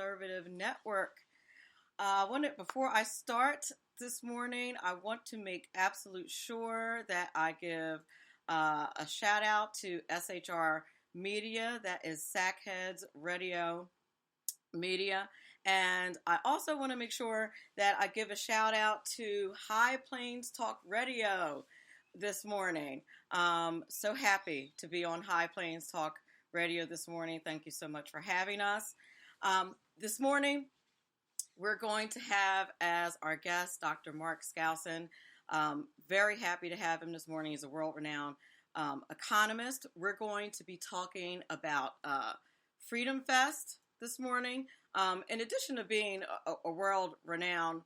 Conservative Network. Before I start this morning, I want to make absolute sure that I give a shout out to SHR Media, that is Sackheads Radio Media. And I also want to make sure that I give a shout out to High Plains Talk Radio this morning. So happy to be on High Plains Talk Radio this morning. Thank you so much for having us. This morning, we're going to have as our guest Dr. Mark Skousen. Very happy to have him this morning. He's a world-renowned economist. We're going to be talking about Freedom Fest this morning. In addition to being a world-renowned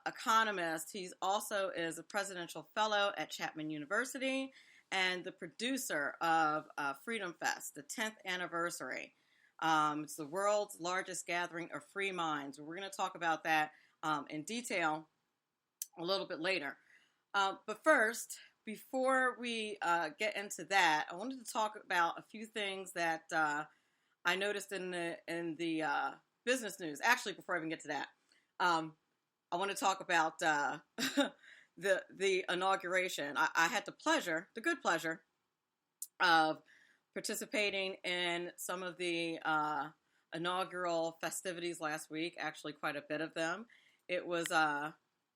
economist, he also is a presidential fellow at Chapman University and the producer of Freedom Fest, the 10th anniversary. It's the world's largest gathering of free minds. We're going to talk about that in detail a little bit later. But first, before we get into that, I wanted to talk about a few things that I noticed in the business news. Actually, before I even get to that, I want to talk about the inauguration. I had the good pleasure of participating in some of the inaugural festivities last week, actually quite a bit of them. It was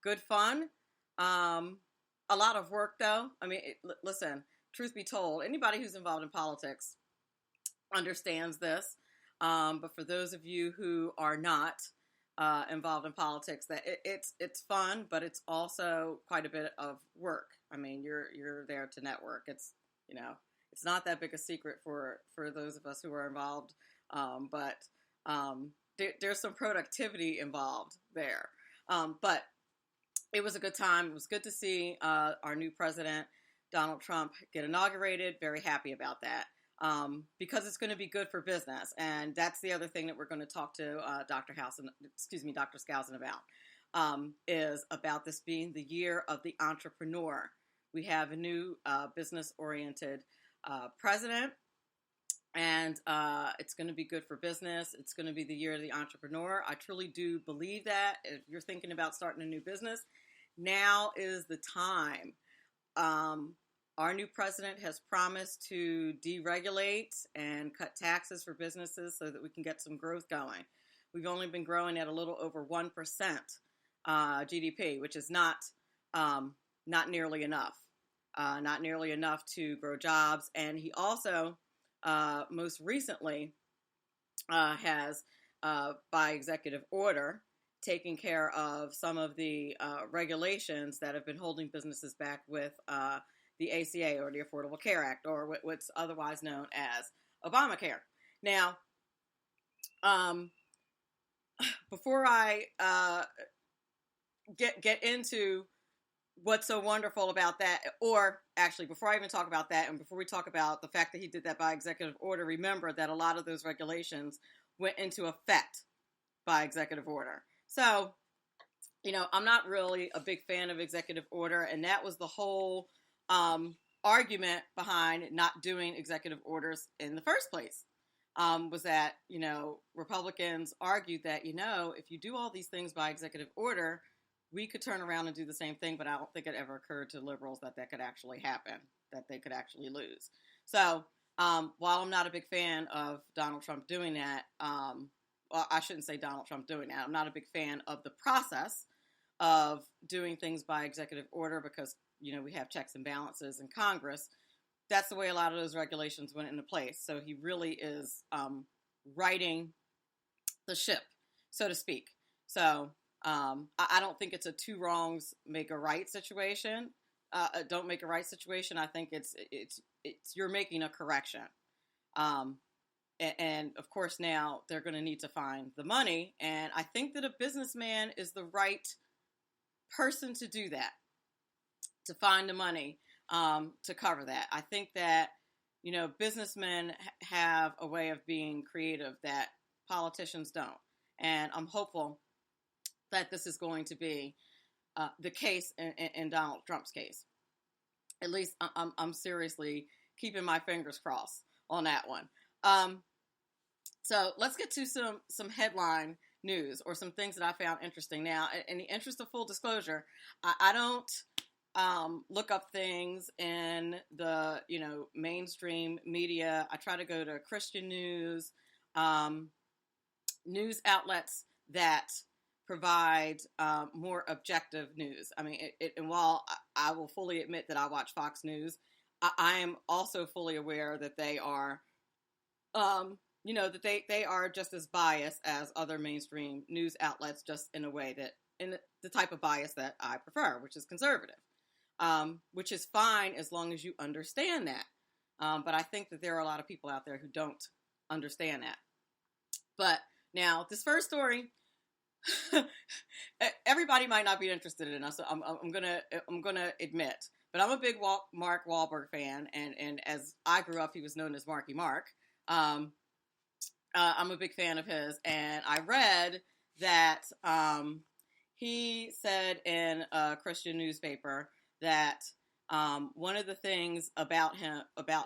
good fun. A lot of work, though. I mean, listen, truth be told, anybody who's involved in politics understands this. But for those of you who are not involved in politics, that it's fun, but it's also quite a bit of work. I mean, you're there to network. It's not that big a secret for those of us who are involved, but there's some productivity involved there. But it was a good time. It was good to see our new president, Donald Trump, get inaugurated. Very happy about that because it's going to be good for business. And that's the other thing that we're going to talk to Dr. Skousen about, is about this being the year of the entrepreneur. We have a new business-oriented president, and it's going to be good for business. It's going to be the year of the entrepreneur. I truly do believe that. If you're thinking about starting a new business, now is the time. Our new president has promised to deregulate and cut taxes for businesses so that we can get some growth going. We've only been growing at a little over 1% GDP, which is not nearly enough. Not nearly enough to grow jobs. And he also, most recently, has, by executive order, taken care of some of the regulations that have been holding businesses back with the ACA, or the Affordable Care Act, or what's otherwise known as Obamacare. Now, before I get into what's so wonderful about that, or actually before I even talk about that, and before we talk about the fact that he did that by executive order, remember that a lot of those regulations went into effect by executive order. So, I'm not really a big fan of executive order, and that was the whole argument behind not doing executive orders in the first place, was that, Republicans argued that, if you do all these things by executive order, we could turn around and do the same thing, but I don't think it ever occurred to liberals that could actually happen, that they could actually lose. So while I'm not a big fan of Donald Trump doing that, well, I shouldn't say Donald Trump doing that. I'm not a big fan of the process of doing things by executive order because, we have checks and balances in Congress. That's the way a lot of those regulations went into place. So he really is righting the ship, so to speak. So I don't think it's a two wrongs make a right situation. Don't make a right situation. I think it's you're making a correction. And of course now they're going to need to find the money. And I think that a businessman is the right person to do that, to find the money to cover that. I think that, businessmen have a way of being creative that politicians don't. And I'm hopeful that this is going to be the case in Donald Trump's case. At least I'm seriously keeping my fingers crossed on that one. So let's get to some headline news or some things that I found interesting. Now, in the interest of full disclosure, I don't look up things in the mainstream media. I try to go to Christian news, news outlets that provide more objective news. I mean, and while I will fully admit that I watch Fox News, I am also fully aware that they are, that they are just as biased as other mainstream news outlets, just in a way that, in the type of bias that I prefer, which is conservative, which is fine as long as you understand that. But I think that there are a lot of people out there who don't understand that. But now, this first story, everybody might not be interested in us. So I'm gonna admit, but I'm a big Mark Wahlberg fan, and as I grew up, he was known as Marky Mark. I'm a big fan of his, and I read that he said in a Christian newspaper that one of the things about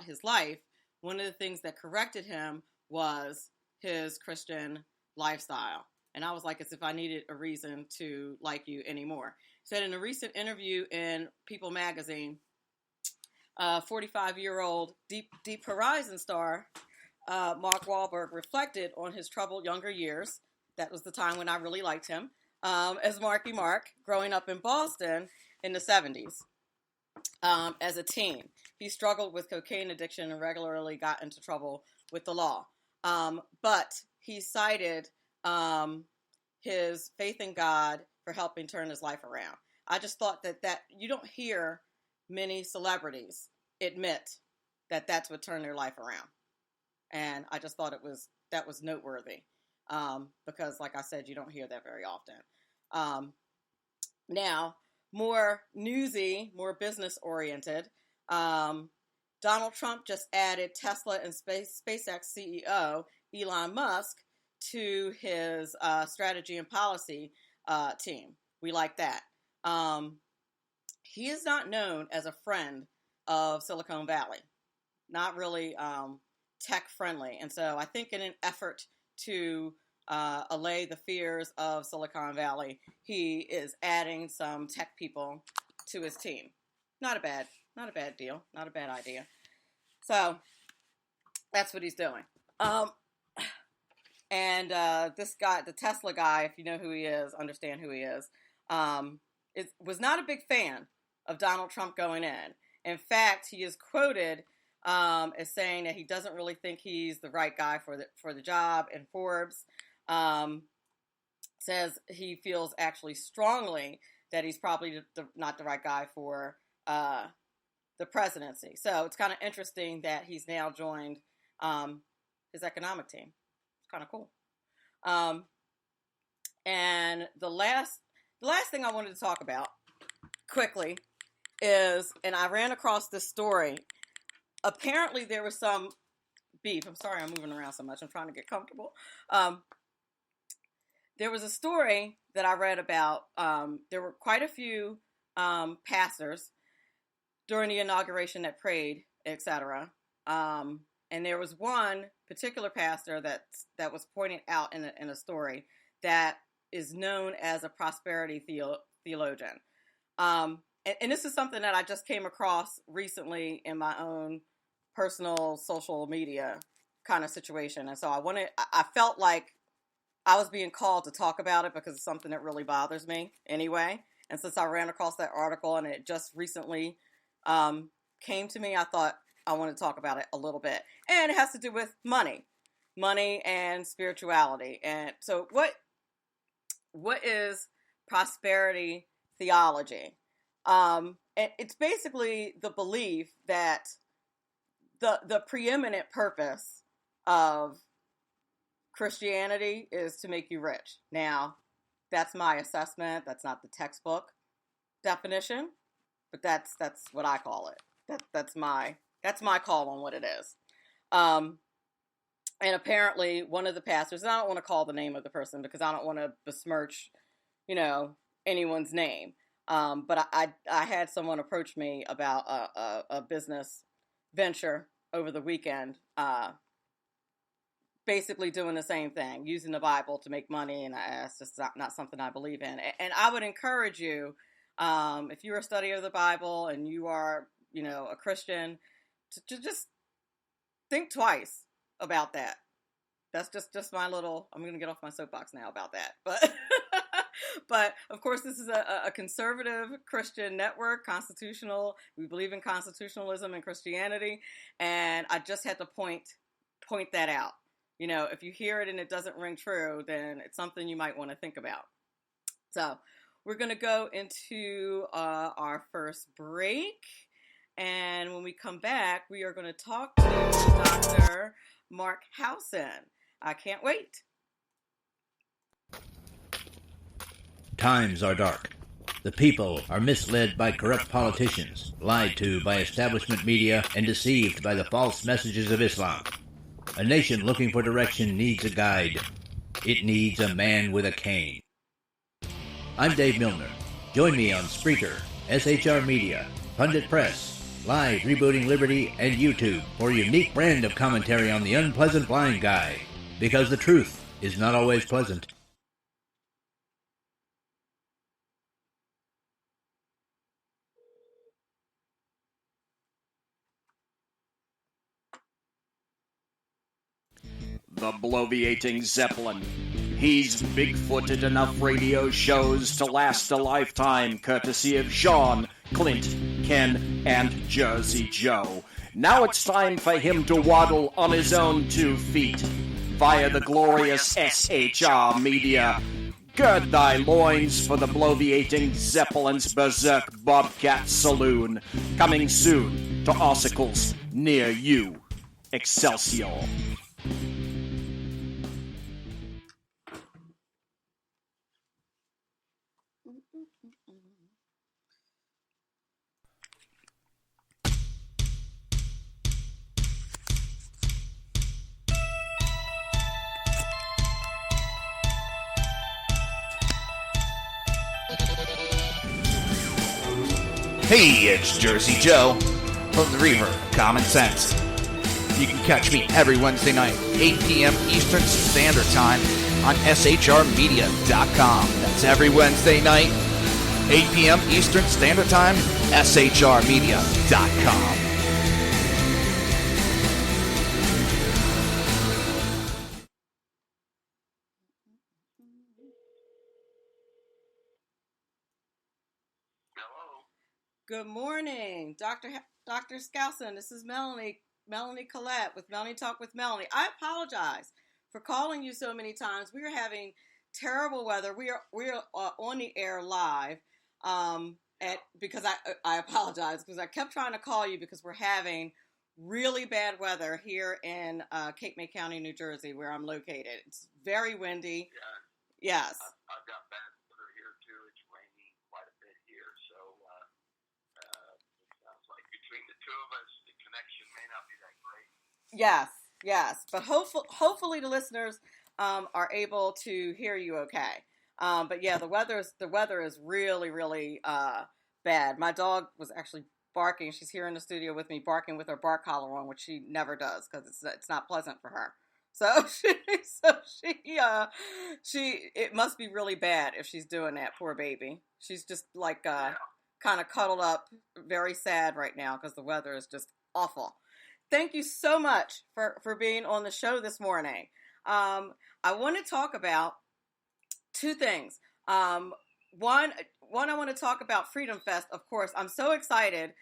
his life, one of the things that corrected him was his Christian lifestyle. And I was like, as if I needed a reason to like you anymore. He said in a recent interview in People magazine, 45-year-old Deep Horizon star Mark Wahlberg reflected on his troubled younger years. That was the time when I really liked him, as Marky Mark, growing up in Boston in the 70s. As a teen, he struggled with cocaine addiction and regularly got into trouble with the law. But he cited his faith in God for helping turn his life around. I just thought that you don't hear many celebrities admit that that's what turned their life around. And I just thought that was noteworthy. Because like I said, you don't hear that very often. Now, more newsy, more business oriented, Donald Trump just added Tesla and SpaceX CEO Elon Musk to his strategy and policy team. We like that. He is not known as a friend of Silicon Valley, not really tech friendly. And so I think in an effort to allay the fears of Silicon Valley, he is adding some tech people to his team. Not a bad deal, not a bad idea. So that's what he's doing. And this guy, the Tesla guy, if you know who he is, understand who he is, was not a big fan of Donald Trump going in. In fact, he is quoted as saying that he doesn't really think he's the right guy for the job. And Forbes says he feels actually strongly that he's probably not the right guy for the presidency. So it's kind of interesting that he's now joined his economic team. Kind of cool. And the last thing I wanted to talk about quickly is, and I ran across this story. Apparently there was some beef. I'm sorry I'm moving around so much. I'm trying to get comfortable. There was a story that I read about. There were quite a few pastors during the inauguration that prayed, etc. And there was one particular pastor that was pointed out in a story that is known as a prosperity theologian. And this is something that I just came across recently in my own personal social media kind of situation. And so I felt like I was being called to talk about it because it's something that really bothers me anyway. And since I ran across that article and it just recently came to me, I thought I want to talk about it a little bit. And it has to do with money and spirituality. And so what is prosperity theology? It's basically the belief that the preeminent purpose of Christianity is to make you rich. Now, that's my assessment. That's not the textbook definition, but that's what I call it. That's my call on what it is. And apparently one of the pastors, and I don't want to call the name of the person because I don't want to besmirch, anyone's name. But I had someone approach me about a business venture over the weekend, basically doing the same thing, using the Bible to make money, and that's just not something I believe in. And I would encourage you, if you're a studier of the Bible and you are, a Christian, to just think twice about that. That's just my little. I'm going to get off my soapbox now about that, but but of course this is a conservative Christian network, constitutional. We believe in constitutionalism and Christianity, and I just had to point that out. If you hear it and it doesn't ring true, then it's something you might want to think about. So we're going to go into our first break. And when we come back, we are going to talk to Dr. Mark Skousen. I can't wait. Times are dark. The people are misled by corrupt politicians, lied to by establishment media, and deceived by the false messages of Islam. A nation looking for direction needs a guide. It needs a man with a cane. I'm Dave Milner. Join me on Spreaker, SHR Media, Pundit Press, Live Rebooting Liberty, and YouTube for a unique brand of commentary on the unpleasant blind guy. Because the truth is not always pleasant. The bloviating Zeppelin. He's big-footed enough radio shows to last a lifetime, courtesy of Sean, Clint, Ken, and Jersey Joe. Now it's time for him to waddle on his own 2 feet via the glorious SHR Media. Gird thy loins for the bloviating Zeppelin's Berserk Bobcat Saloon, coming soon to ossicles near you. Excelsior. Hey, it's Jersey Joe from the Reaver Common Sense. You can catch me every Wednesday night, 8 p.m. Eastern Standard Time on shrmedia.com. That's every Wednesday night, 8 p.m. Eastern Standard Time, shrmedia.com. Good morning, Dr. Skousen. This is Melanie Collette with MoneyTalk with Melanie. I apologize for calling you so many times. We are having terrible weather. We are on the air live. Because I apologize because I kept trying to call you because we're having really bad weather here in Cape May County, New Jersey, where I'm located. It's very windy. Yeah. Yes. I've got bad weather here too. It's raining quite a bit here, so it sounds like between the two of us, the connection may not be that great. Yes, but hopefully the listeners are able to hear you okay. But yeah, the weather is really, really bad. My dog was actually barking. She's here in the studio with me, barking with her bark collar on, which she never does because it's not pleasant for her. So she it must be really bad if she's doing that. Poor baby. She's just like kind of cuddled up, very sad right now because the weather is just awful. Thank you so much for being on the show this morning. I want to talk about 2 things. One, I want to talk about Freedom Fest. Of course, I'm so excited.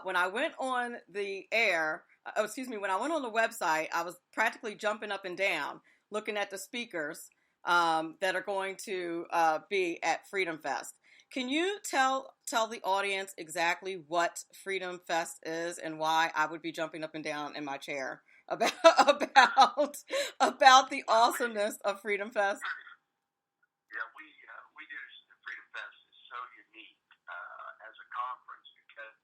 When I went on the air, when I went on the website, I was practically jumping up and down looking at the speakers that are going to be at Freedom Fest. Can you tell the audience exactly what Freedom Fest is and why I would be jumping up and down in my chair about the awesomeness of Freedom Fest? Yeah, we do. The Freedom Fest is so unique as a conference because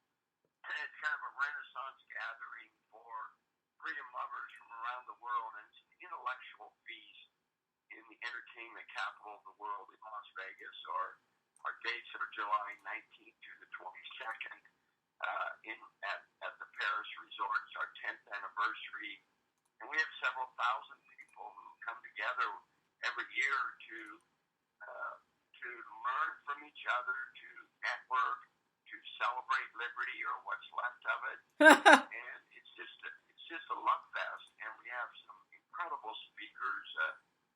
it's kind of a Renaissance gathering for freedom lovers from around the world, and it's an intellectual feast in the entertainment capital of the world in Las Vegas. Our dates are July 19th through the 22nd at the Paris Resort. It's our 10th anniversary, and we have several thousand people come together every year to learn from each other, to network, to celebrate liberty or what's left of it. And it's just a love fest, and we have some incredible speakers.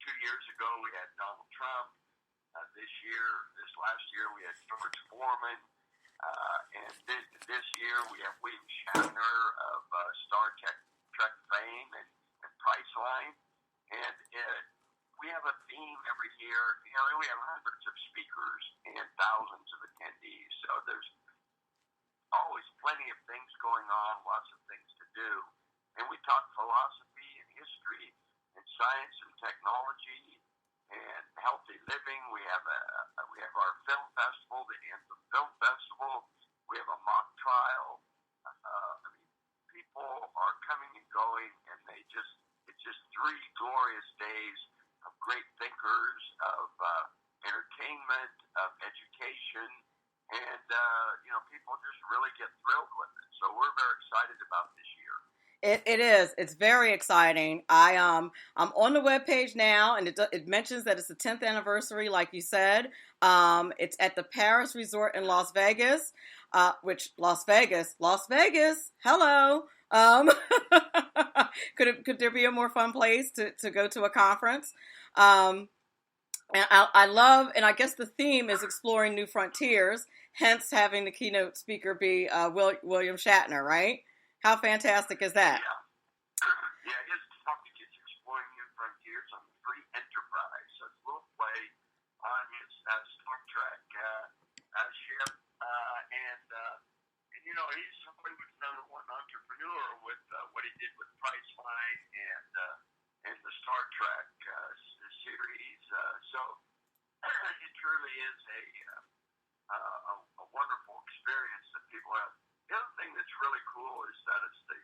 2 years ago, we had Donald Trump. This last year, we had George Foreman. And this year, we have William Shatner of Star Trek fame and Priceline. And we have a theme every year. We have hundreds of speakers and thousands of attendees. So there's always plenty of things going on, lots of things to do. And we talk philosophy and history and science and technology and healthy living. We have our film festival, the Anthem Film Festival. We have a mock trial. People are coming and going, and it's just 3 glorious days of great thinkers, of entertainment, of education, and people just really get thrilled with it. So we're very excited about this year. It is. It's very exciting. I'm on the webpage now, and it mentions that it's the 10th anniversary, like you said. It's at the Paris Resort in Las Vegas, Las Vegas, hello. Could there be a more fun place to go to a conference? And I love, and I guess the theme is exploring new frontiers, hence having the keynote speaker be William Shatner, right? How fantastic is that? Yeah, his topic is exploring new frontiers on the free enterprise. So it's a little play on his Star Trek ship, and he's somebody who's number one entrepreneur with what he did with Priceline and the Star Trek series. So it truly is a wonderful experience that people have. The other thing that's really cool is that it's the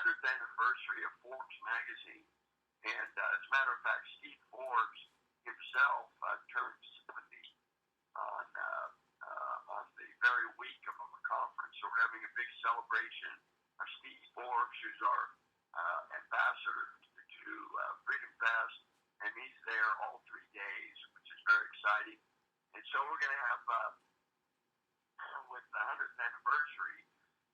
100th anniversary of Forbes magazine, and as a matter of fact, Steve Forbes himself turned 70 on the very week of a conference. So we're having a big celebration of Steve Forbes, who's our ambassador to Freedom Fest, and he's there all 3 days, which is very exciting. And so we're going to have, with the 100th anniversary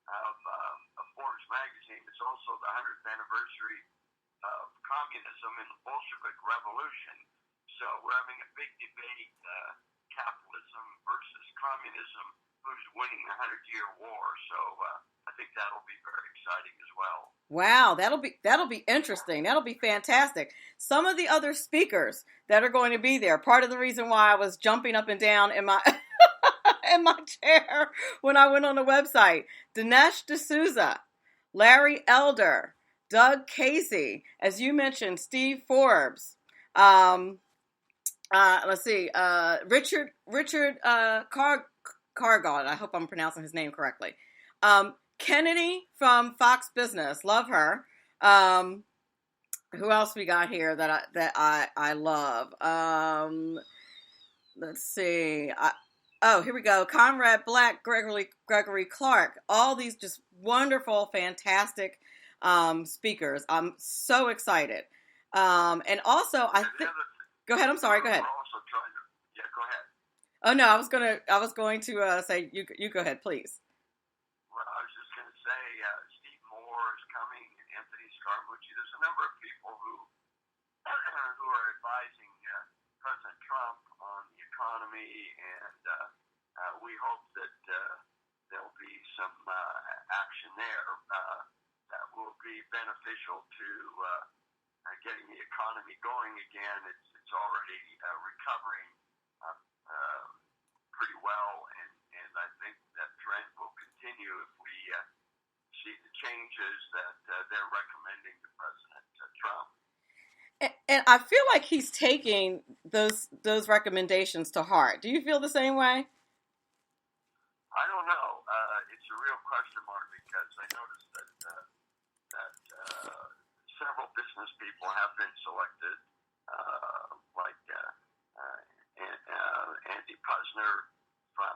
of Forbes magazine, it's also the 100th anniversary of communism and the Bolshevik Revolution. So we're having a big debate, capitalism versus communism, who's winning the 100-year war. So I think that'll be very exciting as well. Wow, that'll be interesting. That'll be fantastic. Some of the other speakers that are going to be there, part of the reason why I was jumping up and down in my in my chair when I went on the website, Dinesh D'Souza, Larry Elder, Doug Casey, as you mentioned, Steve Forbes, let's see, Richard Cargod, I hope I'm pronouncing his name correctly. Kennedy from Fox Business, love her. Who else we got here that I love? Let's see. Here we go. Conrad Black, Gregory Clark. All these just wonderful, fantastic speakers. I'm so excited. And also, I think. Go ahead. I'm sorry. Go ahead. Go ahead. Oh no, I was going to say you go ahead, please. Well, I was just going to say Steve Moore is coming, and Anthony Scaramucci. There's a number of people who are advising President Trump on the economy, and we hope that there'll be some action there that will be beneficial to getting the economy going again. It's already recovering pretty well, and I think that trend will continue if we see the changes that they're recommending to President Trump. And I feel like he's taking those recommendations to heart. Do you feel the same way? I don't know. It's a real question mark because I noticed that several business people have been selected, like Andy Posner from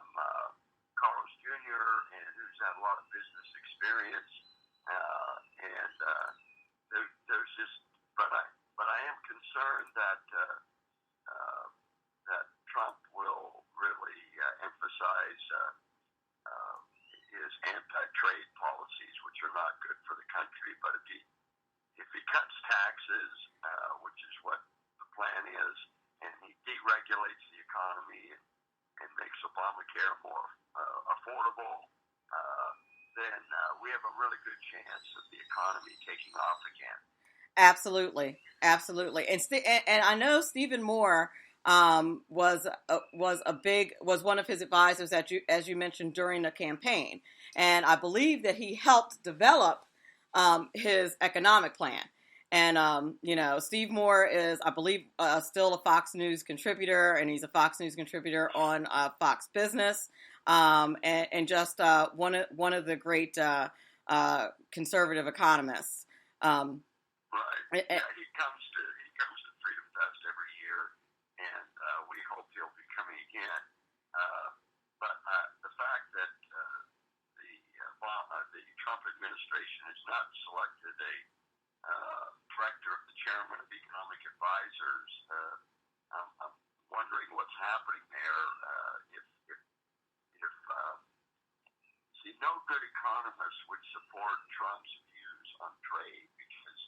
Carlos Jr., and who's had a lot of business experience. And there's just, but I am concerned criticize his anti-trade policies, which are not good for the country. But if he cuts taxes, which is what the plan is, and he deregulates the economy and makes Obamacare more affordable, then we have a really good chance of the economy taking off again. Absolutely, absolutely. And I know Stephen Moore was one of his advisors that as you mentioned during the campaign, and I believe that he helped develop his economic plan. And Steve Moore is, I believe, still a Fox News contributor, and he's a Fox News contributor on Fox Business, and just one of the great conservative economists. Right. Yeah, he comes to Freedom Fest every year, and we hope he'll be coming again. But the fact that the Trump administration has not selected a director of the chairman of economic advisors, I'm wondering what's happening there. See, no good economist would support Trump's views on trade, because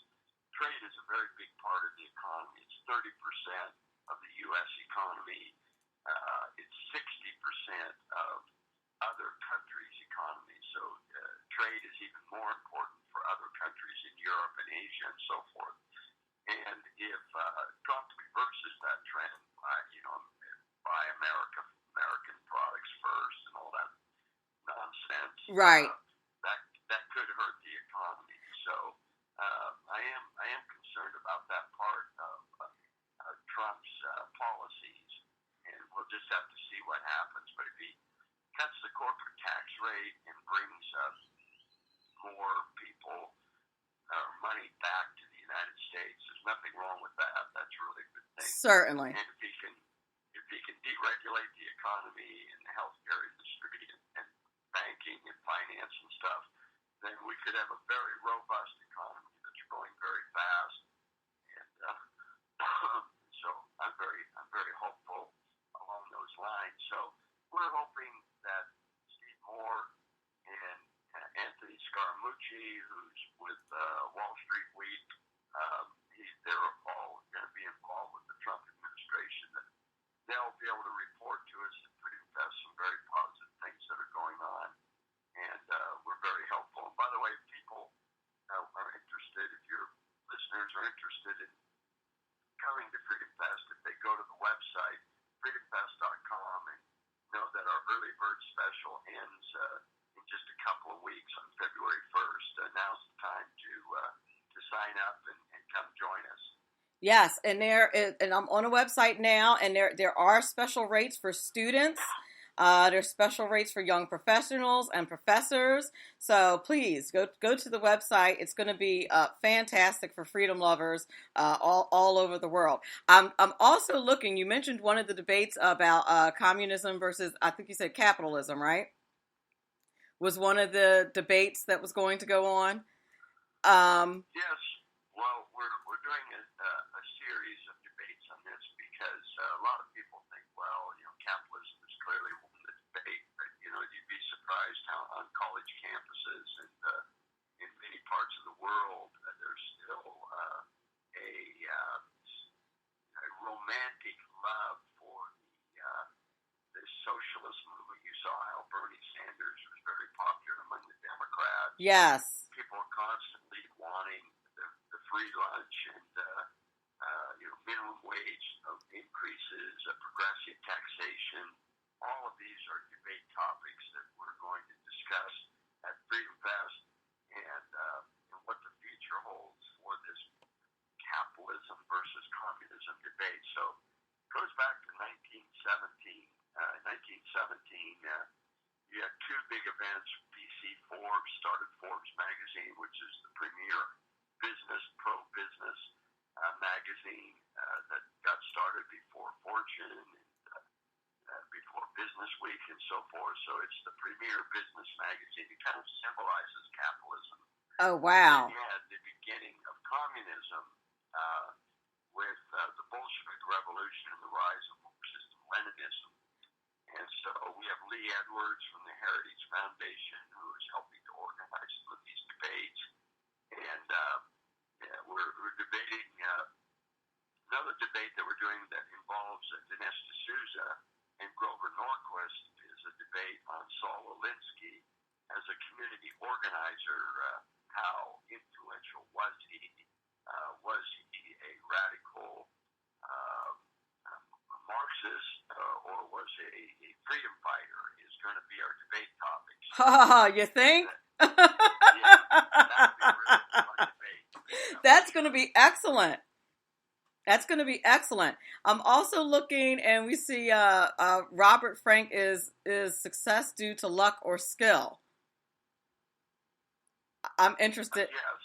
trade is a very big part of the economy. It's 30% of the U.S. economy. It's 60% of other countries' economy. So trade is even more important for other countries in Europe and Asia and so forth. And if Trump reverses that trend, buy American products first and all that nonsense, Right. That could hurt the economy. So I am concerned about that part of Trump's policies, and we'll just have to see what happens. But if he cuts the corporate tax rate and brings more people or money back to the United States, there's nothing wrong with that. That's really a good thing. Certainly. And if he can deregulate the economy and the healthcare industry and banking and finance and stuff, then we could have a very robust economy that's growing very fast. And so I'm very hopeful along those lines. So we're hoping that Steve Moore and Anthony Scaramucci, who's with Wall Street Week, they're all going to be involved with the Trump administration, that they'll be able to report to us at Freedom Fest some very positive things that are going on. And we're very helpful. And by the way, if people are interested, if your listeners are interested in coming to Freedom Fest, if they go to the website, freedomfest.com, and know that our early bird special ends in just a couple of weeks on February 1st. Now's the time to sign up and come join us. Yes, and I'm on a website now, and there are special rates for students. There's special rates for young professionals and professors. So please go to the website. It's going to be fantastic for freedom lovers all over the world. I'm also looking. You mentioned one of the debates about communism versus, I think you said capitalism, right? Was one of the debates that was going to go on. Yes. Well, we're doing a series of debates on this because a lot of people think, well, capitalism is clearly won the debate, but you'd be surprised how on college campuses and in many parts of the world there's still a romantic love for the socialist movement. You saw how Bernie Sanders was very popular among the Democrats. Yes. People are constantly wanting the free lunch and minimum wage increases, progressive taxation. All of these are debate topics that we're going to discuss at Freedom Fest, and what the future holds for this capitalism versus communism debate. So it goes back to 1917. 1917, you had two big events. PC Forbes started Forbes magazine, which is the premier pro-business magazine that got started before Fortune and before Business Week and so forth. So it's the premier business magazine. It kind of symbolizes capitalism. Oh, wow. And you had the beginning of communism with the Bolshevik Revolution and the rise of Marxism, Leninism. And so we have Lee Edwards from the Heritage Foundation who is helping to organize some of these debates. And we're debating another debate that we're doing that involves Dinesh D'Souza and Grover Norquist is a debate on Saul Alinsky as a community organizer. How influential was he? Was he a radical Marxist or was he a freedom fighter? Is going to be our debate topic. You think? That's going to be excellent. That's going to be excellent. I'm also looking, and we see Robert Frank is success due to luck or skill. I'm interested. Yes.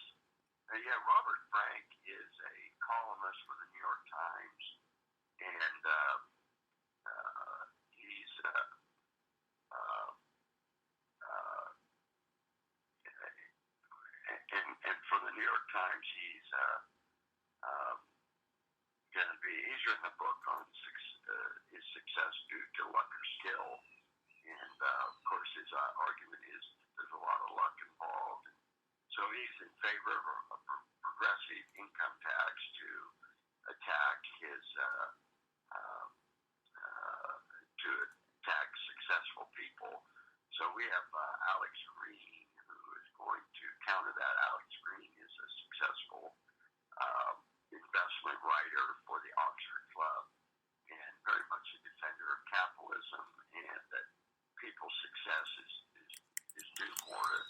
Robert Frank is a columnist for the New York Times, and he's and for the New York Times, he's he's written a book on his success due to luck or skill, and of course his argument is there's a lot of luck involved. So he's in favor of a progressive income tax to attack to attack successful people. So we have Alex Green, who is going to counter that. Alex Green is a successful investment writer for the Oxford Club and very much a defender of capitalism and that people's success is due more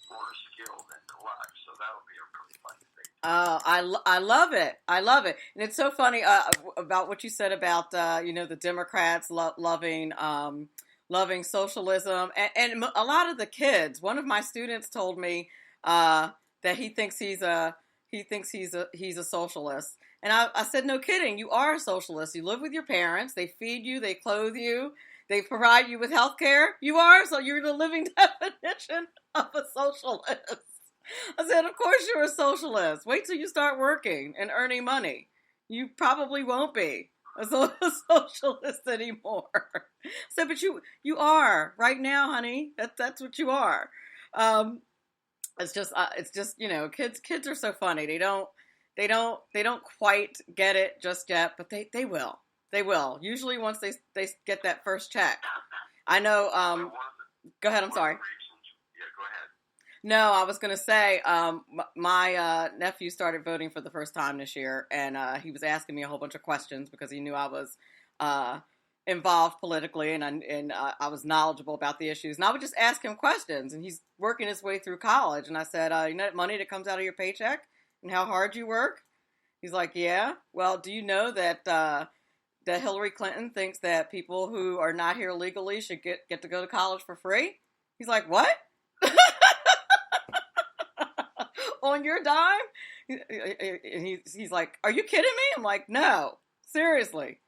to skill than to luck. So that'll be a really fun debate. I love it. I love it. And it's so funny about what you said about, the Democrats loving socialism and a lot of the kids. One of my students told me that he thinks he's a socialist. And I said, no kidding. You are a socialist. You live with your parents. They feed you. They clothe you. They provide you with health care. You're the living definition of a socialist. I said, of course you're a socialist. Wait till you start working and earning money. You probably won't be a socialist anymore. I said, but you are right now, honey. That's what you are. It's just kids are so funny. They don't quite get it just yet, but they will. They will. Usually once they get that first check. I know. Go ahead. I'm sorry. Yeah, go ahead. No, I was going to say my nephew started voting for the first time this year, and he was asking me a whole bunch of questions because he knew I was involved politically and I was knowledgeable about the issues. And I would just ask him questions, and he's working his way through college. And I said, you know that money that comes out of your paycheck and how hard you work? He's like, yeah. Well, do you know that that Hillary Clinton thinks that people who are not here legally should get to go to college for free? He's like, what? On your dime? He's like, are you kidding me? I'm like, no, seriously.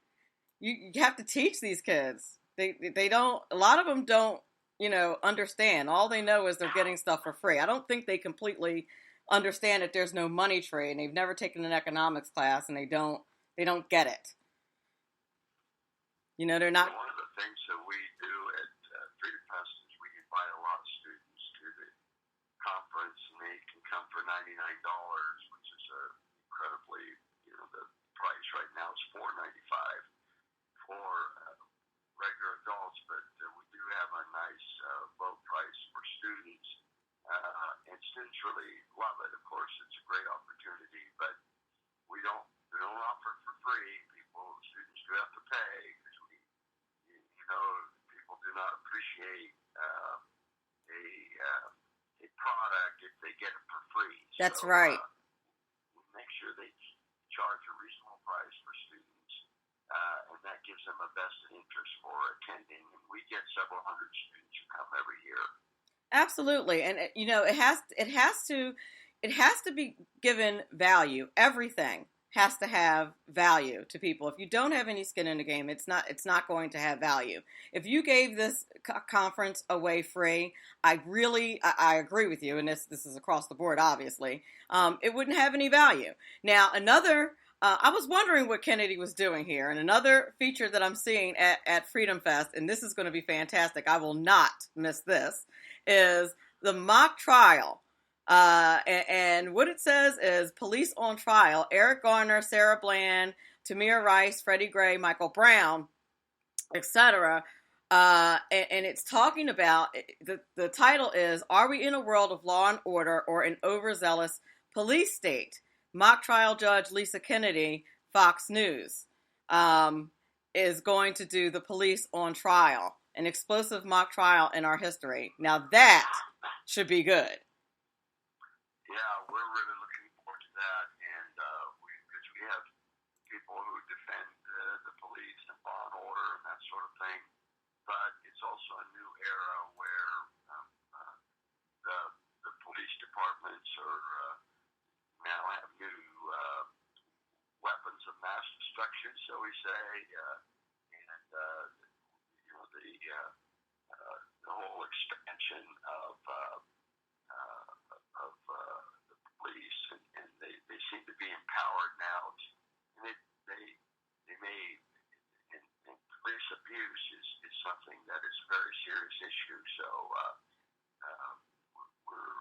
You have to teach these kids. They don't, a lot of them don't, understand. All they know is they're getting stuff for free. I don't think they completely understand that there's no money tree, and they've never taken an economics class, and they don't get it. They're not. One of the things that we do at Freedom Fest is we invite a lot of students to the conference, and they can come for $99, which is incredibly, the price right now is $4.95 for regular adults, but we do have a nice low price for students, and students really love it. Of course, it's a great opportunity, but we don't offer it for free. Students do have to pay because people do not appreciate a product if they get it for free. That's right. We make sure they charge a reasonable price for students, and that gives them a vested interest for attending. And we get several hundred students who come every year. Absolutely, and it has to be given value. Everything has to have value to people. If you don't have any skin in the game, it's not going to have value. If you gave this conference away free, I agree with you, and this is across the board, obviously. It wouldn't have any value. Now, another I was wondering what Kennedy was doing here. And another feature that I'm seeing at Freedom Fest, and this is going to be fantastic, I will not miss this, is the mock trial. And what it says is police on trial, Eric Garner, Sarah Bland, Tamir Rice, Freddie Gray, Michael Brown, etc. And it's talking about, the title is, Are We in a World of Law and Order or an Overzealous Police State? Mock trial judge Lisa Kennedy, Fox News, is going to do the police on trial, an explosive mock trial in our history. Now that should be good. Yeah, we're really looking forward to that, and because we have people who defend the police and law and order and that sort of thing, but it's also a new era where the police departments are now have new weapons of mass destruction, shall we say, and the whole expansion of the police, and they seem to be empowered now, and they may, and police abuse is something that is a very serious issue. So we're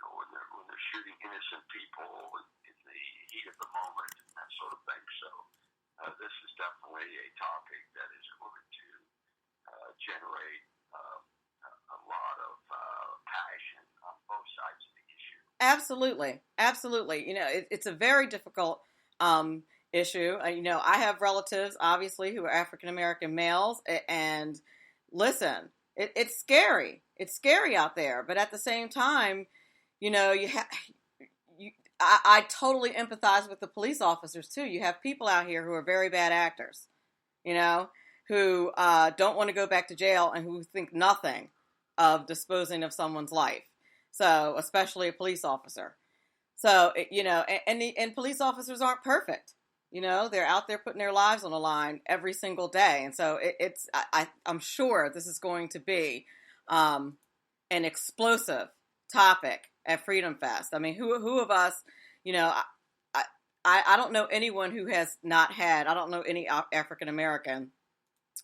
when they're shooting innocent people in the heat of the moment and that sort of thing. So this is definitely a topic that is going to generate a lot of passion on both sides of the issue. Absolutely. Absolutely. It's a very difficult issue. I have relatives, obviously, who are African-American males, and listen, it's scary. It's scary out there. But at the same time, I totally empathize with the police officers too. You have people out here who are very bad actors, who don't want to go back to jail and who think nothing of disposing of someone's life. So, especially a police officer. So, and police officers aren't perfect. They're out there putting their lives on the line every single day. And so I'm sure this is going to be an explosive topic at Freedom Fest. I mean, who of us, I don't know anyone who has not had, I don't know any African American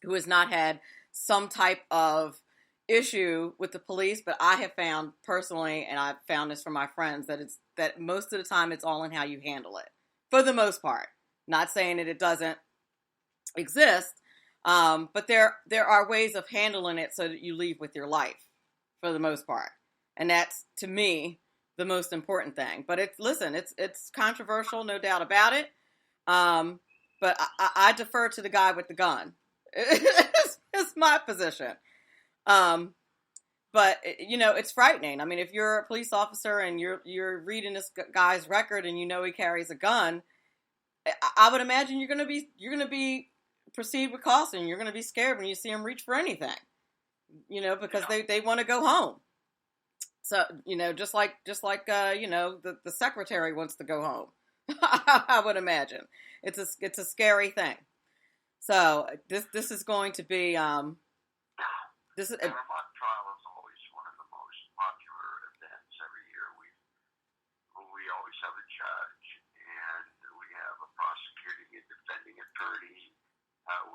who has not had some type of issue with the police, but I have found personally, and I've found this from my friends, that most of the time it's all in how you handle it, for the most part. Not saying that it doesn't exist, but there are ways of handling it so that you leave with your life, for the most part. And that's, to me, the most important thing. But it's controversial, no doubt about it. But I defer to the guy with the gun. It's my position. But it's frightening. I mean, if you're a police officer and you're reading this guy's record and he carries a gun, I would imagine you're going to be proceed with caution. You're going to be scared when you see him reach for anything, because they want to go home. So, just like the secretary wants to go home. I would imagine it's a scary thing. So this is going to be this is. Vermont trial is always one of the most popular events every year. We always have a judge, and we have a prosecuting and defending attorney.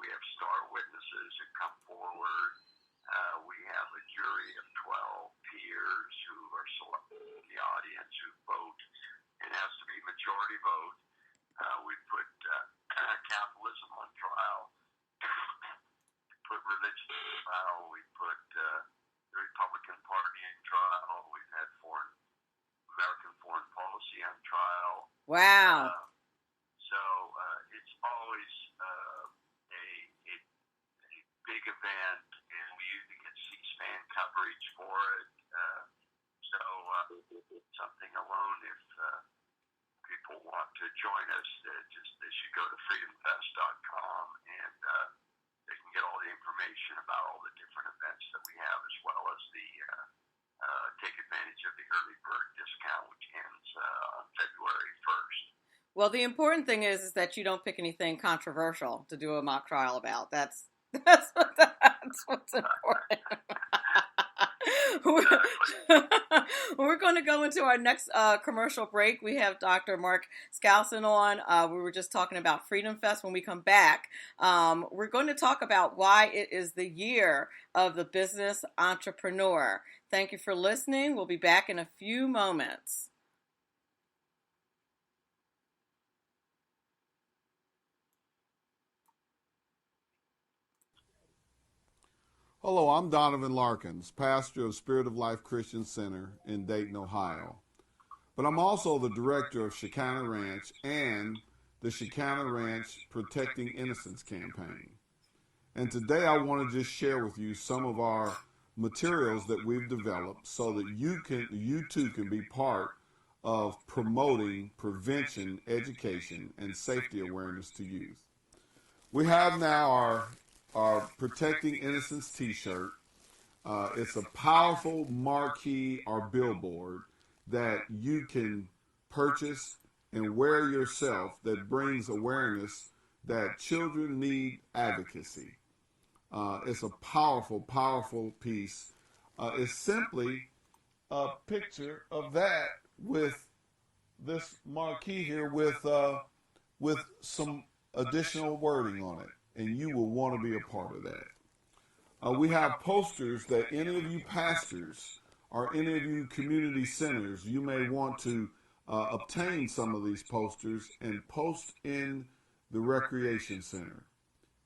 We have star witnesses who come forward. We have a jury of 12 peers who are selected in the audience who vote. It has to be majority vote. We put capitalism on trial. We put religion on trial. We put the Republican Party in trial. We've had American foreign policy on trial. Wow. So it's always a big event, and we usually get C-SPAN coverage for it. So something alone, if people want to join us, they should go to freedomfest.com, and they can get all the information about all the different events that we have, as well as the take advantage of the early bird discount, which ends on February 1st. Well, the important thing is that you don't pick anything controversial to do a mock trial about. That's what's important. We're going to go into our next commercial break. We have Dr. Mark Skousen on. We were just talking about Freedom Fest. When we come back, we're going to talk about why it is the year of the business entrepreneur. Thank you for listening. We'll be back in a few moments. Hello, I'm Donovan Larkins, pastor of Spirit of Life Christian Center in Dayton, Ohio. But I'm also the director of Shekinah Ranch and the Shekinah Ranch Protecting Innocence campaign. And today I want to just share with you some of our materials that we've developed so that you too can be part of promoting prevention, education, and safety awareness to youth. We have now our Protecting Innocence t-shirt. It's a powerful marquee or billboard that you can purchase and wear yourself that brings awareness that children need advocacy. It's a powerful, powerful piece. It's simply a picture of that with this marquee here with some additional wording on it. And you will want to be a part of that. We have posters that any of you pastors or any of you community centers, you may want to obtain some of these posters and post in the recreation center.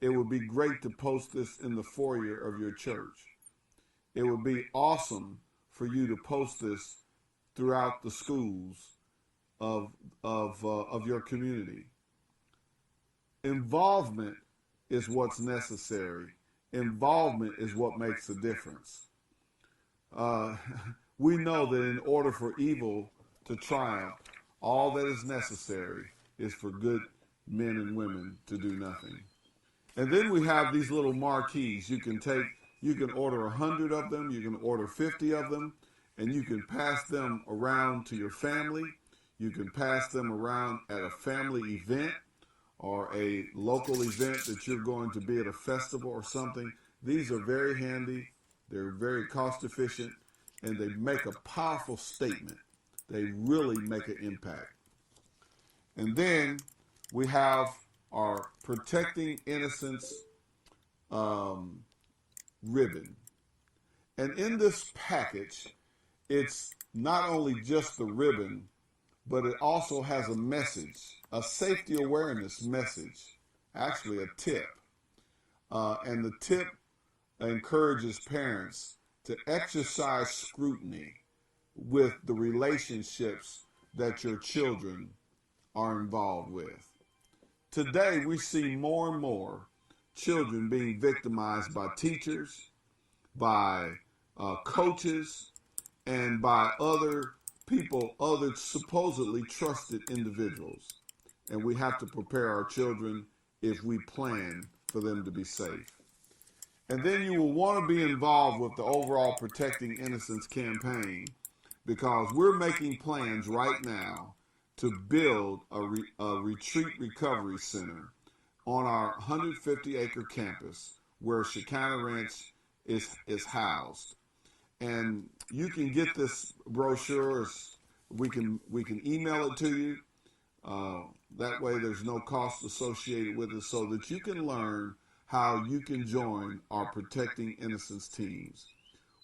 It would be great to post this in the foyer of your church. It would be awesome for you to post this throughout the schools of your community. Involvement is what's necessary. Involvement is what makes a difference. We know that in order for evil to triumph, all that is necessary is for good men and women to do nothing. And then we have these little marquees. You can order 100 of them, you can order 50 of them, and you can pass them around to your family. You can pass them around at a family event or a local event that you're going to be at a festival or something. These are very handy, they're very cost efficient, and they make a powerful statement. They really make an impact. And then we have our Protecting Innocence ribbon. And in this package, it's not only just the ribbon, but it also has a message, a safety awareness message, actually a tip. And the tip encourages parents to exercise scrutiny with the relationships that your children are involved with. Today, we see more and more children being victimized by teachers, by coaches, and by other people, other supposedly trusted individuals. And we have to prepare our children if we plan for them to be safe. And then you will want to be involved with the overall Protecting Innocence campaign, because we're making plans right now to build a retreat recovery center on our 150-acre campus where Shekinah Ranch is housed. And you can get this brochure. We can email it to you. That way there's no cost associated with it, so that you can learn how you can join our Protecting Innocence teams.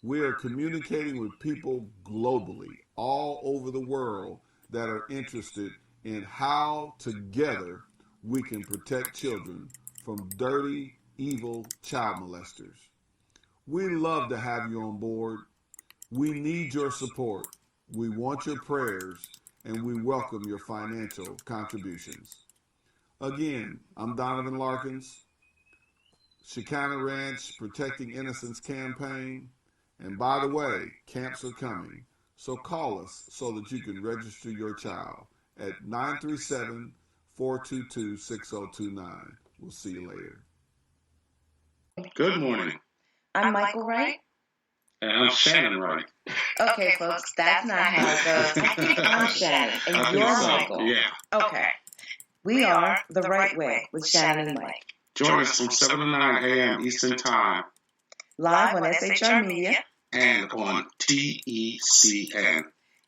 We are communicating with people globally, all over the world, that are interested in how together we can protect children from dirty, evil child molesters. We love to have you on board. We need your support. We want your prayers, and we welcome your financial contributions. Again, I'm Donovan Larkins, Shekinah Ranch Protecting Innocence campaign. And by the way, camps are coming. So call us so that you can register your child at 937-422-6029. We'll see you later. Good morning. I'm Michael Wright. And I'm Shannon Wright. Okay, folks, that's not how it goes. I think I'm Shannon, and you're Michael. Yeah. Okay. We are The Right Way with Shannon and Mike. Join us from 7 to 9 a.m. Eastern Time. Live on SHR Media. and on TECN.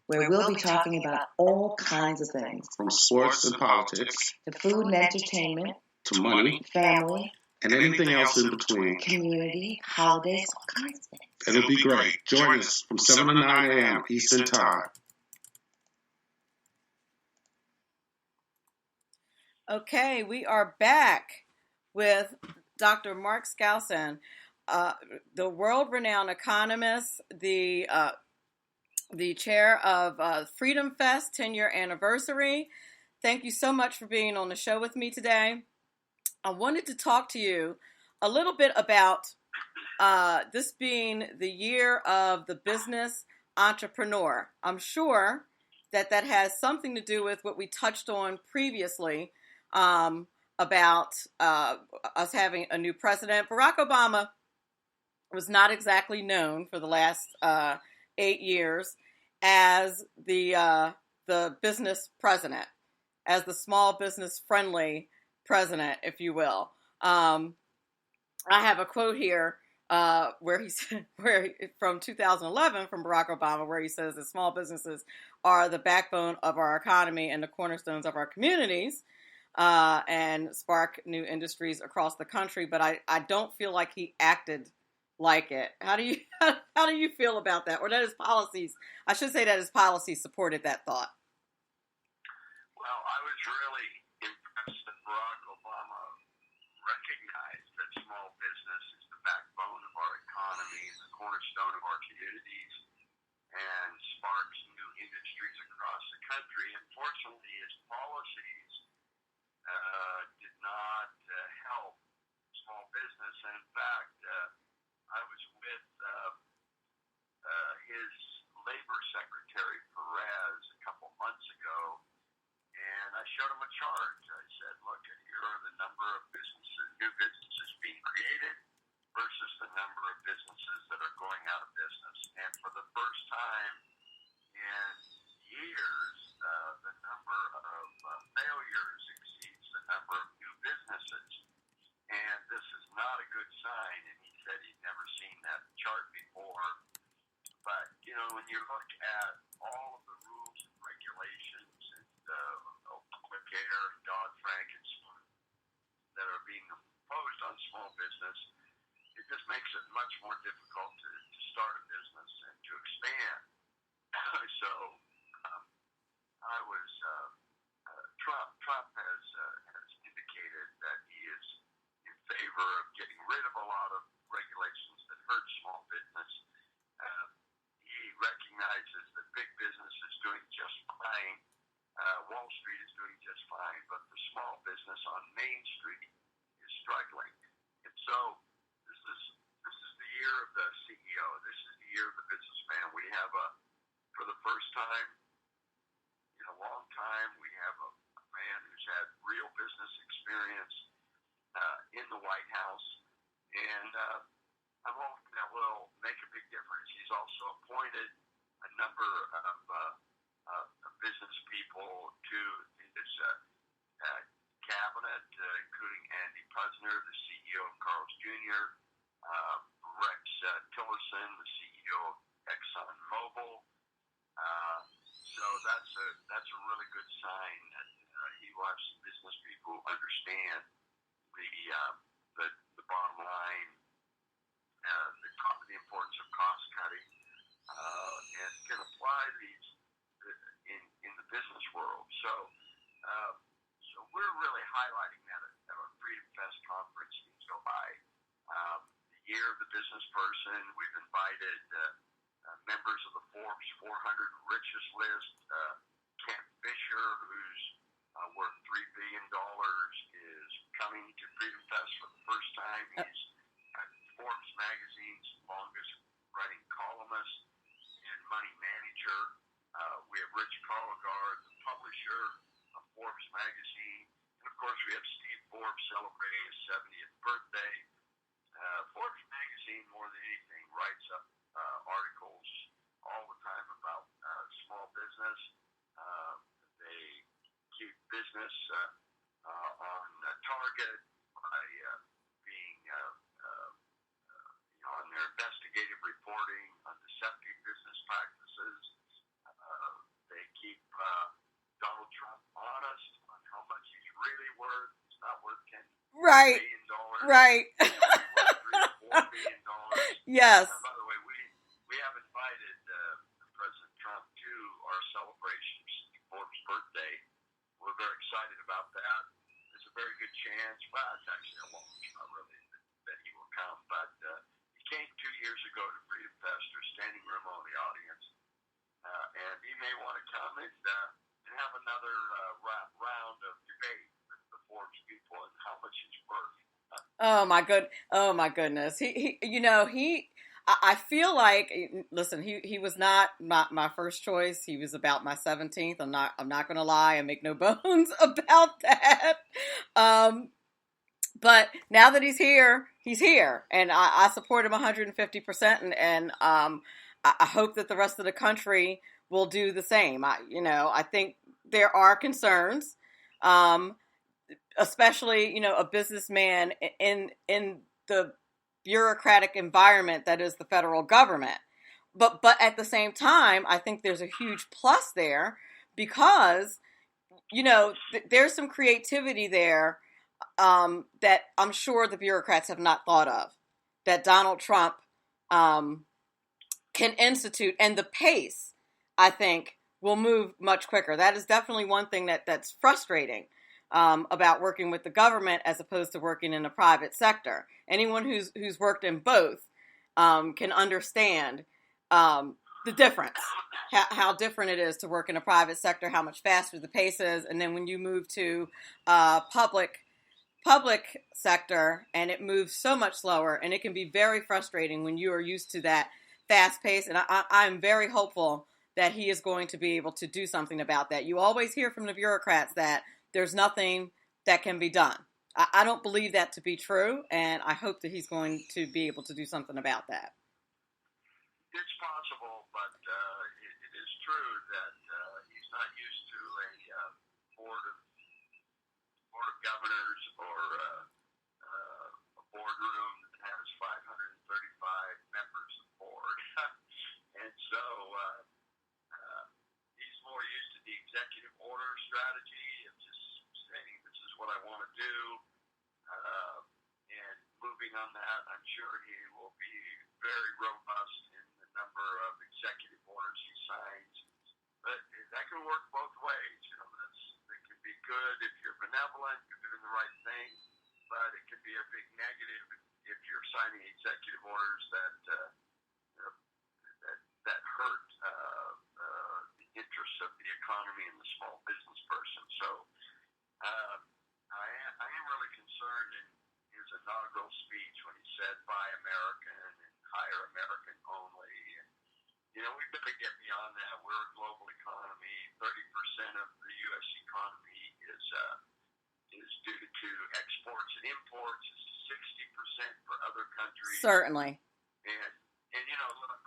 where we'll be talking about all kinds of things, From sports and politics to food and entertainment, to money family, and anything else in between. community, holidays, all kinds of things. It'll be great. Join us from 7 to 9 a.m. Eastern Time. Okay, we are back with Dr. Mark Skousen, the world-renowned economist, the chair of Freedom Fest 10-year anniversary. Thank you so much for being on the show with me today. I wanted to talk to you a little bit about this being the year of the business entrepreneur. I'm sure that has something to do with what we touched on previously about us having a new president. Barack Obama was not exactly known for the last 8 years as the business president, as the small business friendly president, if you will. I have a quote here where from 2011 from Barack Obama, where he says that small businesses are the backbone of our economy and the cornerstones of our communities, and spark new industries across the country. But I don't feel like he acted like it. How do you feel about that? Or that his policies, I should say that his policies supported that thought. Well, I was really impressed that Barack Obama recognized that small business is the backbone of our economy, the cornerstone of our communities, and sparks new industries across the country. Unfortunately, his policies did not help small business. And in fact, I was with his labor secretary, Perez, a couple months ago, and I showed him a chart. I said, look, here are the number of new businesses being created versus the number of businesses that are going out of business. And for the first time in years, the number of failures exceeds the number of new businesses. And this is not a good sign. And he said he'd never seen that chart before. But, when you look at all of the rules and regulations and Obamacare and Dodd-Frank and so on that are being imposed on small business, it just makes it much more difficult to start a business and to expand. So I was Trump has indicated that he is in favor of getting rid of a lot of regulations that hurt small business. He recognizes that big business is doing just fine. Wall Street is doing just fine, but the small business on Main Street is struggling. And so this is the year of the CEO. This is the year of the businessman. We have for the first time in a long time, we have a man who's had real business experience in the White House, and I'm hoping that will make a big difference. He's also appointed a number of business people to his cabinet, including Andy Puzner, the CEO of Carl's Jr., Rex Tillerson, the CEO of ExxonMobil. So that's a really good sign that he will have some business people who understand the bottom line, the importance of cost cutting, and can apply these in the business world. So we're really highlighting that at our Freedom Fest conference in July. The year of the business person. We've invited members of the Forbes 400 richest list. Kent Fisher, who's worth $3 billion, is coming to Freedom Fest for the first time. He's Forbes magazine's longest running columnist and money manager. We have Rich Colligard, the publisher of Forbes magazine. And of course, we have Steve Forbes celebrating his 70th birthday. Forbes magazine, more than anything, writes up articles all the time about small business. They keep business on target by being on their investigative reporting on the Right. $1 billion. Right. $3 or $4 billion. Yes. By the way, we have invited President Trump to our celebration for Forbes' birthday. We're very excited about that. There's a very good chance, well, it's actually a long shot, really, that he will come. But he came 2 years ago to Freedom Fest, or standing room only audience, and he may want to come and have another round of debate with the Forbes people and how much he's worth. Oh my goodness. I feel like, listen, he was not my first choice. He was about my 17th. I'm not going to lie and make no bones about that. But now that he's here, and I support him 150%. And I hope that the rest of the country will do the same. I think there are concerns, especially, a businessman in the bureaucratic environment that is the federal government. But at the same time, I think there's a huge plus there because, there's some creativity there that I'm sure the bureaucrats have not thought of, that Donald Trump can institute, and the pace, I think, will move much quicker. That is definitely one thing that's frustrating about working with the government as opposed to working in the private sector. Anyone who's worked in both can understand the difference, how different it is to work in a private sector, how much faster the pace is, and then when you move to public sector, and it moves so much slower, and it can be very frustrating when you are used to that fast pace. And I'm very hopeful that he is going to be able to do something about that. You always hear from the bureaucrats that there's nothing that can be done. I don't believe that to be true, and I hope that he's going to be able to do something about that. It's possible, but it is true that he's not used to a board of governors or a boardroom that has 535 members of board, and so he's more used to the executive order strategy of just saying this is what I want to do, and moving on that. I'm sure he will be very robust in the number of executive orders he signs, but that can work both ways. It can be good if you're benevolent, you're doing the right thing, but it can be a big negative if you're signing executive orders that hurt the interests of the economy and the small business person. So I am really concerned in his inaugural speech when he said "Buy American" and "Hire American only." And, we've got to get beyond that. We're a global economy. 30% of the U.S. economy is due to exports and imports. It's 60% for other countries. Certainly. And look,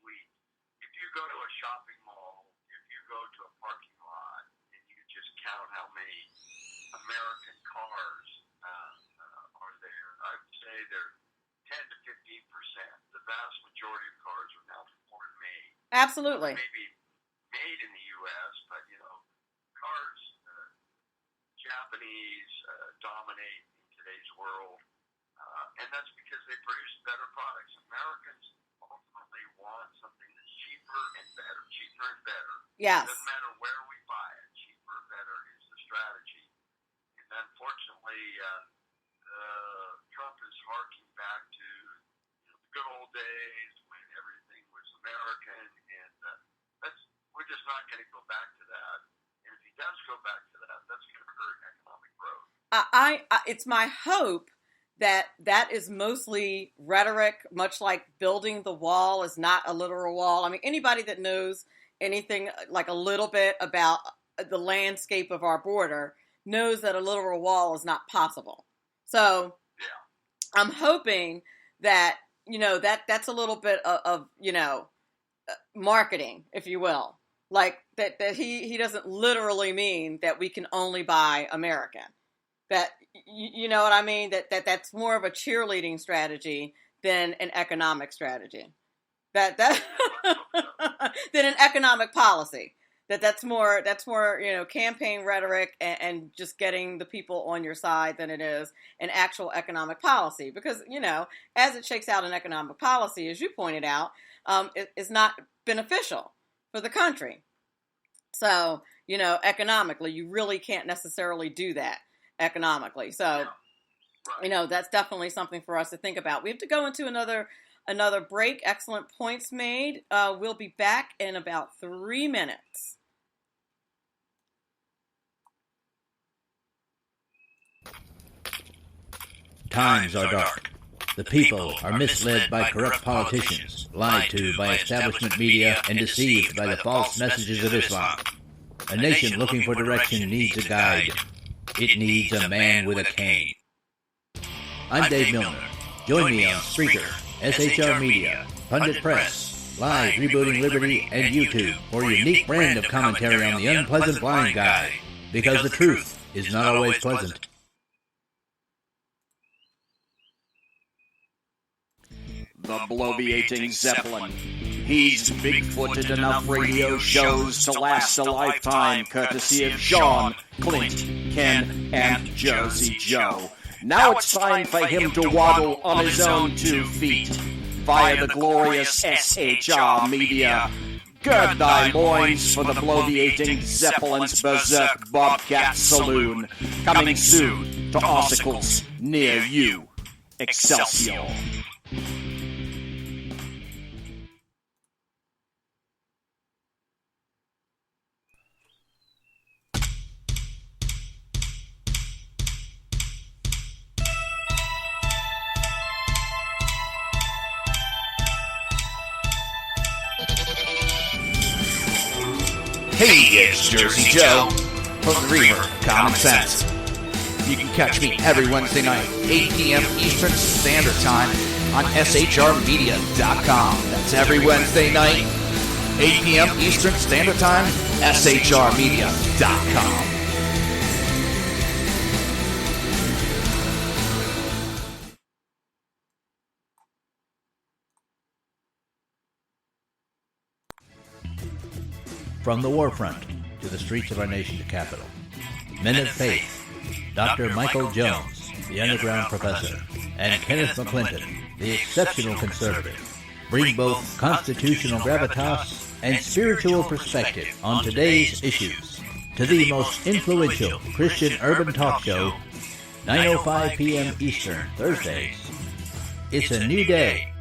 if you go to a shopping mall, if you go to a parking lot, and you just count how many American cars are there, I would say they're 10 to 15%. The vast majority of cars are now foreign made. Absolutely. Maybe made in the U.S., but cars, Japanese dominate in today's world, and that's because they produce better products. Americans ultimately want something that's cheaper and better. Yes. It doesn't matter where we buy it. Cheaper and better is the strategy. And unfortunately, Trump is harking back to the good old days when everything was American, and we're just not going to go back to that. And if he does go back to that, that's going to hurt economic growth. It's my hope that is mostly rhetoric, much like building the wall is not a literal wall. I mean, anybody that knows anything like a little bit about the landscape of our border knows that a literal wall is not possible. So yeah. I'm hoping that, that's a little bit of marketing, if you will. Like that he doesn't literally mean that we can only buy American. That, you know what I mean? That's more of a cheerleading strategy than an economic strategy. Than an economic policy. That's more campaign rhetoric and just getting the people on your side than it is an actual economic policy. Because, as it shakes out in economic policy, as you pointed out, is not beneficial for the country. So, economically, you really can't necessarily do that economically. So, that's definitely something for us to think about. We have to go into another break. Excellent points made. We'll be back in about 3 minutes. Times are dark. The people are misled by corrupt politicians, lied to by establishment media, and deceived by the false messages of Islam. A nation looking for direction needs a guide. It needs a man with a cane. I'm Dave Milner. Join me on Spreaker, SHR Media, Pundit Press, Live Rebooting Liberty, and YouTube for a unique brand of commentary on the unpleasant blind guy. Because the truth is not always pleasant. The bloviating Zeppelin. He's big-footed enough radio shows to last a lifetime, courtesy of Sean, Clint, Ken, and Jersey Joe. Now it's time for him to waddle on his own 2 feet via the glorious SHR Media. Gird thy loins for the bloviating Zeppelin's Berserk Bobcat Saloon, coming soon to articles near you. Excelsior. Hey, it's Jersey Joe from the Reaver Common Sense. You can catch me every Wednesday night, 8 p.m. Eastern Standard Time on shrmedia.com. That's every Wednesday night, 8 p.m. Eastern Standard Time, shrmedia.com. From the war front to the streets of our nation's capital, men of faith, Dr. Michael Jones, the underground professor, and Kenneth McClinton, the exceptional conservative, bring both constitutional gravitas and spiritual perspective on today's issues to the most influential Christian urban talk show, 9:05 p.m. Eastern, Thursdays. It's a new day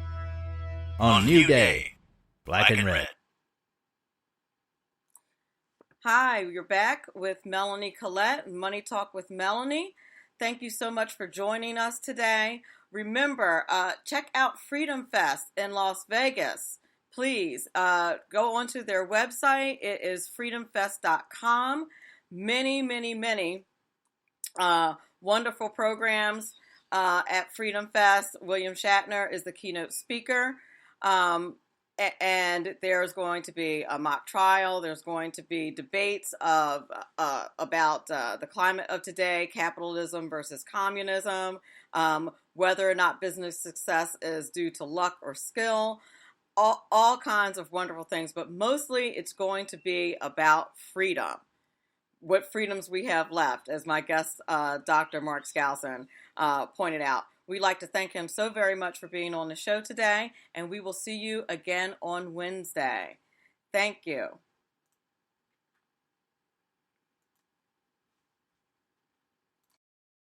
on New Day, Black and Red. Hi, you're back with Melanie Collette, Money Talk with Melanie. Thank you so much for joining us today. Remember, check out Freedom Fest in Las Vegas. Please go onto their website. It is freedomfest.com. Many wonderful programs at Freedom Fest. William Shatner is the keynote speaker. And there's going to be a mock trial. There's going to be debates about the climate of today, capitalism versus communism, whether or not business success is due to luck or skill, all kinds of wonderful things. But mostly it's going to be about freedom, what freedoms we have left, as my guest, Dr. Mark Skousen, pointed out. We'd like to thank him so very much for being on the show today, and we will see you again on Wednesday. Thank you.